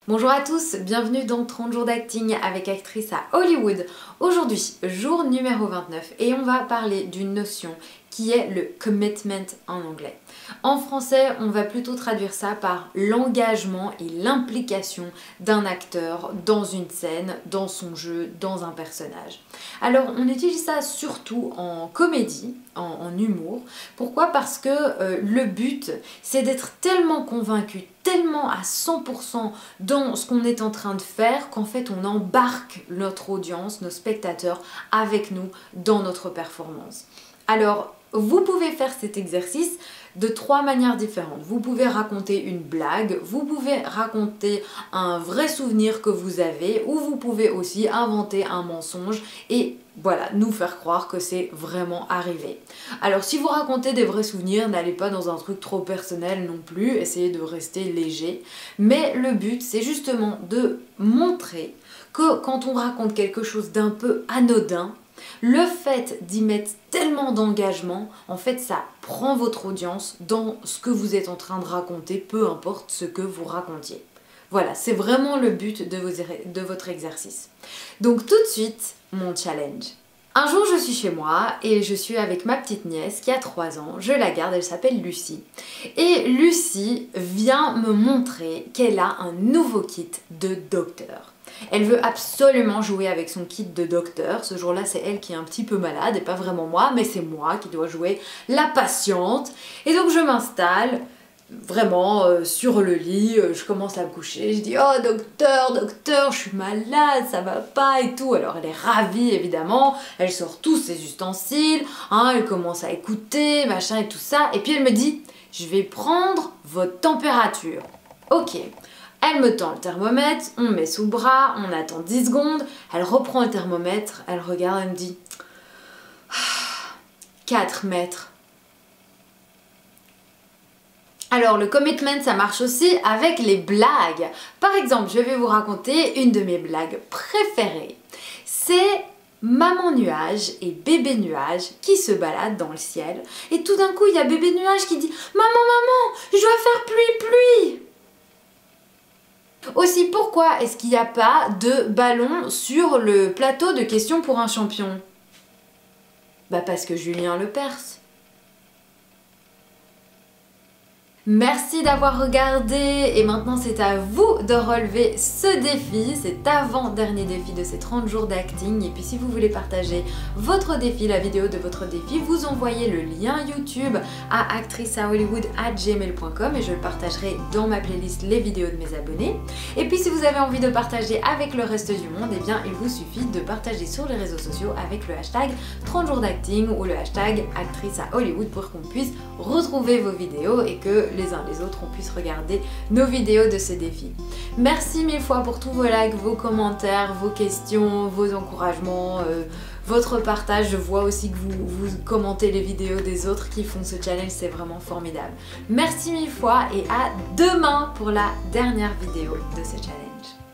Bonjour à tous, bienvenue dans 30 jours d'acting avec Actrice à Hollywood. Aujourd'hui, jour numéro 29 et on va parler d'une notion qui est le commitment en anglais. En français, on va plutôt traduire ça par l'engagement et l'implication d'un acteur dans une scène, dans son jeu, dans un personnage. Alors, on utilise ça surtout en comédie, en humour. Pourquoi? Parce que le but, c'est d'être tellement convaincu, tellement à 100% dans ce qu'on est en train de faire qu'en fait, on embarque notre audience, nos spectateurs, avec nous dans notre performance. Alors, vous pouvez faire cet exercice de 3 manières différentes. Vous pouvez raconter une blague, vous pouvez raconter un vrai souvenir que vous avez, ou vous pouvez aussi inventer un mensonge et voilà, nous faire croire que c'est vraiment arrivé. Alors si vous racontez des vrais souvenirs, n'allez pas dans un truc trop personnel non plus, essayez de rester léger. Mais le but, c'est justement de montrer que quand on raconte quelque chose d'un peu anodin, le fait d'y mettre tellement d'engagement, en fait, ça prend votre audience dans ce que vous êtes en train de raconter, peu importe ce que vous racontiez. Voilà, c'est vraiment le but de votre exercice. Donc tout de suite, mon challenge. Un jour, je suis chez moi et je suis avec ma petite nièce qui a 3 ans. Je la garde, elle s'appelle Lucie. Et Lucie vient me montrer qu'elle a un nouveau kit de docteur. Elle veut absolument jouer avec son kit de docteur. Ce jour-là, c'est elle qui est un petit peu malade et pas vraiment moi, mais c'est moi qui dois jouer la patiente. Et donc je m'installe vraiment sur le lit, je commence à me coucher, je dis « Oh docteur, je suis malade, ça va pas et tout ». Alors elle est ravie évidemment, elle sort tous ses ustensiles, hein, elle commence à écouter, machin et tout ça. Et puis elle me dit « Je vais prendre votre température ». Ok. Elle me tend le thermomètre, on met sous le bras, on attend 10 secondes, elle reprend le thermomètre, elle regarde, elle me dit 4 mètres. Alors le commitment, ça marche aussi avec les blagues. Par exemple, je vais vous raconter une de mes blagues préférées. C'est Maman nuage et bébé nuage qui se baladent dans le ciel. Et tout d'un coup, il y a bébé nuage qui dit « Maman, je dois faire pluie !» Aussi, pourquoi est-ce qu'il n'y a pas de ballon sur le plateau de questions pour un champion? Bah parce que Julien le perce. Merci d'avoir regardé et maintenant c'est à vous de relever ce défi, cet avant-dernier défi de ces 30 jours d'acting. Et puis si vous voulez partager votre défi, la vidéo de votre défi, vous envoyez le lien YouTube à actriceahollywood@gmail.com et je le partagerai dans ma playlist les vidéos de mes abonnés. Et puis si vous avez envie de partager avec le reste du monde, eh bien il vous suffit de partager sur les réseaux sociaux avec le hashtag 30 jours d'acting ou le hashtag actriceahollywood pour qu'on puisse retrouver vos vidéos et que les uns les autres on puisse regarder nos vidéos de ce défi. Merci mille fois pour tous vos likes, vos commentaires, vos questions, vos encouragements, votre partage. Je vois aussi que vous commentez les vidéos des autres qui font ce challenge, c'est vraiment formidable. Merci mille fois et à demain pour la dernière vidéo de ce challenge.